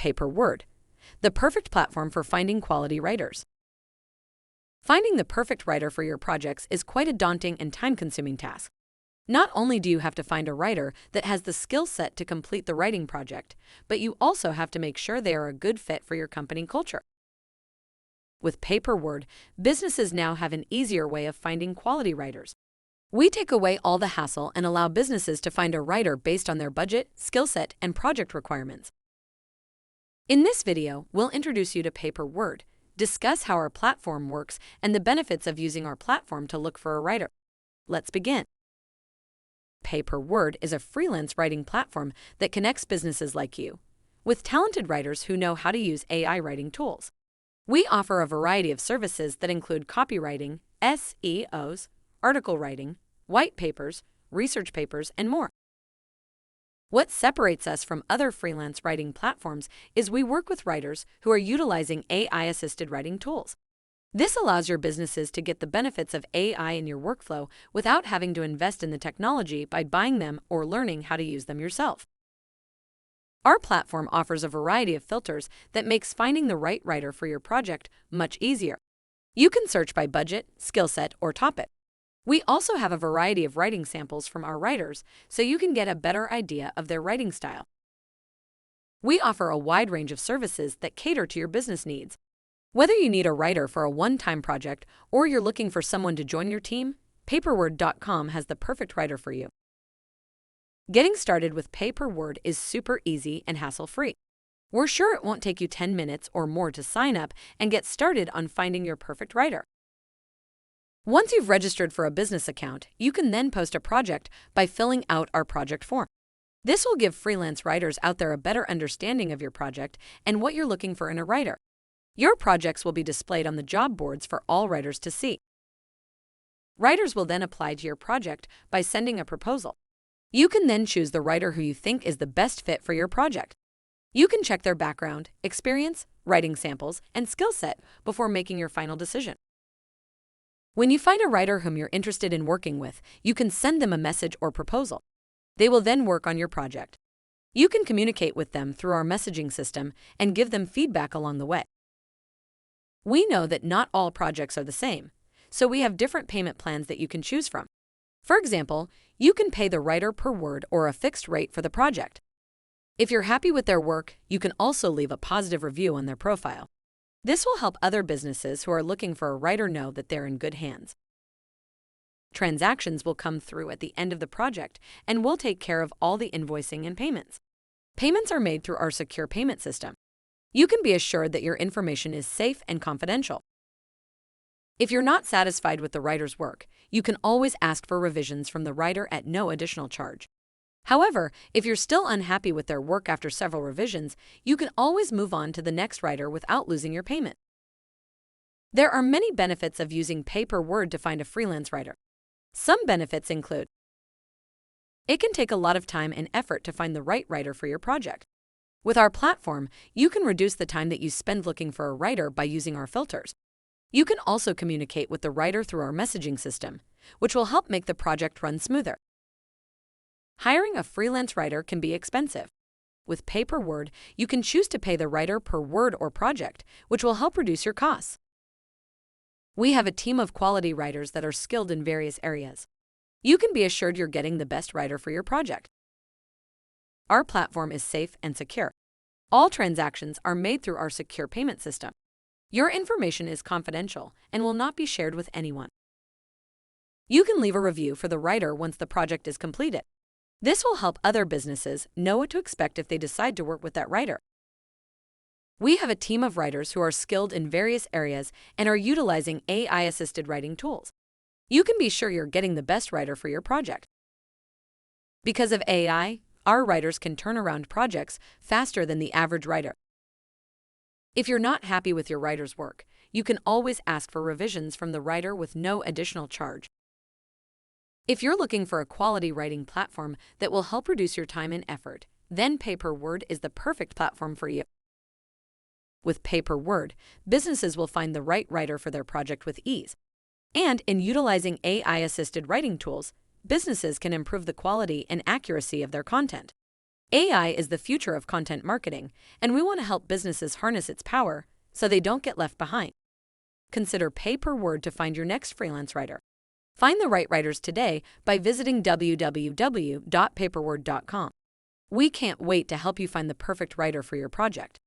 Paper Word, the perfect platform for finding quality writers. Finding the perfect writer for your projects is quite a daunting and time-consuming task. Not only do you have to find a writer that has the skill set to complete the writing project, but you also have to make sure they are a good fit for your company culture. With Paper Word, businesses now have an easier way of finding quality writers. We take away all the hassle and allow businesses to find a writer based on their budget, skill set, and project requirements. In this video, we'll introduce you to Paper Word, discuss how our platform works, and the benefits of using our platform to look for a writer. Let's begin. Paper Word is a freelance writing platform that connects businesses like you with talented writers who know how to use AI writing tools. We offer a variety of services that include copywriting, SEOs, article writing, white papers, research papers, and more. What separates us from other freelance writing platforms is we work with writers who are utilizing AI-assisted writing tools. This allows your businesses to get the benefits of AI in your workflow without having to invest in the technology by buying them or learning how to use them yourself. Our platform offers a variety of filters that makes finding the right writer for your project much easier. You can search by budget, skill set, or topic. We also have a variety of writing samples from our writers so you can get a better idea of their writing style. We offer a wide range of services that cater to your business needs. Whether you need a writer for a one-time project or you're looking for someone to join your team, paperword.com has the perfect writer for you. Getting started with Paper Word is super easy and hassle-free. We're sure it won't take you 10 minutes or more to sign up and get started on finding your perfect writer. Once you've registered for a business account, you can then post a project by filling out our project form. This will give freelance writers out there a better understanding of your project and what you're looking for in a writer. Your projects will be displayed on the job boards for all writers to see. Writers will then apply to your project by sending a proposal. You can then choose the writer who you think is the best fit for your project. You can check their background, experience, writing samples, and skill set before making your final decision. When you find a writer whom you're interested in working with, you can send them a message or proposal. They will then work on your project. You can communicate with them through our messaging system and give them feedback along the way. We know that not all projects are the same, so we have different payment plans that you can choose from. For example, you can pay the writer per word or a fixed rate for the project. If you're happy with their work, you can also leave a positive review on their profile. This will help other businesses who are looking for a writer know that they're in good hands. Transactions will come through at the end of the project, and we'll take care of all the invoicing and payments. Payments are made through our secure payment system. You can be assured that your information is safe and confidential. If you're not satisfied with the writer's work, you can always ask for revisions from the writer at no additional charge. However, if you're still unhappy with their work after several revisions, you can always move on to the next writer without losing your payment. There are many benefits of using Paper Word to find a freelance writer. Some benefits include: it can take a lot of time and effort to find the right writer for your project. With our platform, you can reduce the time that you spend looking for a writer by using our filters. You can also communicate with the writer through our messaging system, which will help make the project run smoother. Hiring a freelance writer can be expensive. With Paper Word, you can choose to pay the writer per word or project, which will help reduce your costs. We have a team of quality writers that are skilled in various areas. You can be assured you're getting the best writer for your project. Our platform is safe and secure. All transactions are made through our secure payment system. Your information is confidential and will not be shared with anyone. You can leave a review for the writer once the project is completed. This will help other businesses know what to expect if they decide to work with that writer. We have a team of writers who are skilled in various areas and are utilizing AI-assisted writing tools. You can be sure you're getting the best writer for your project. Because of AI, our writers can turn around projects faster than the average writer. If you're not happy with your writer's work, you can always ask for revisions from the writer with no additional charge. If you're looking for a quality writing platform that will help reduce your time and effort, then Paper Word is the perfect platform for you. With Paper Word, businesses will find the right writer for their project with ease. And in utilizing AI-assisted writing tools, businesses can improve the quality and accuracy of their content. AI is the future of content marketing, and we want to help businesses harness its power so they don't get left behind. Consider pay per word to find your next freelance writer. Find the right writers today by visiting www.paperword.com. We can't wait to help you find the perfect writer for your project.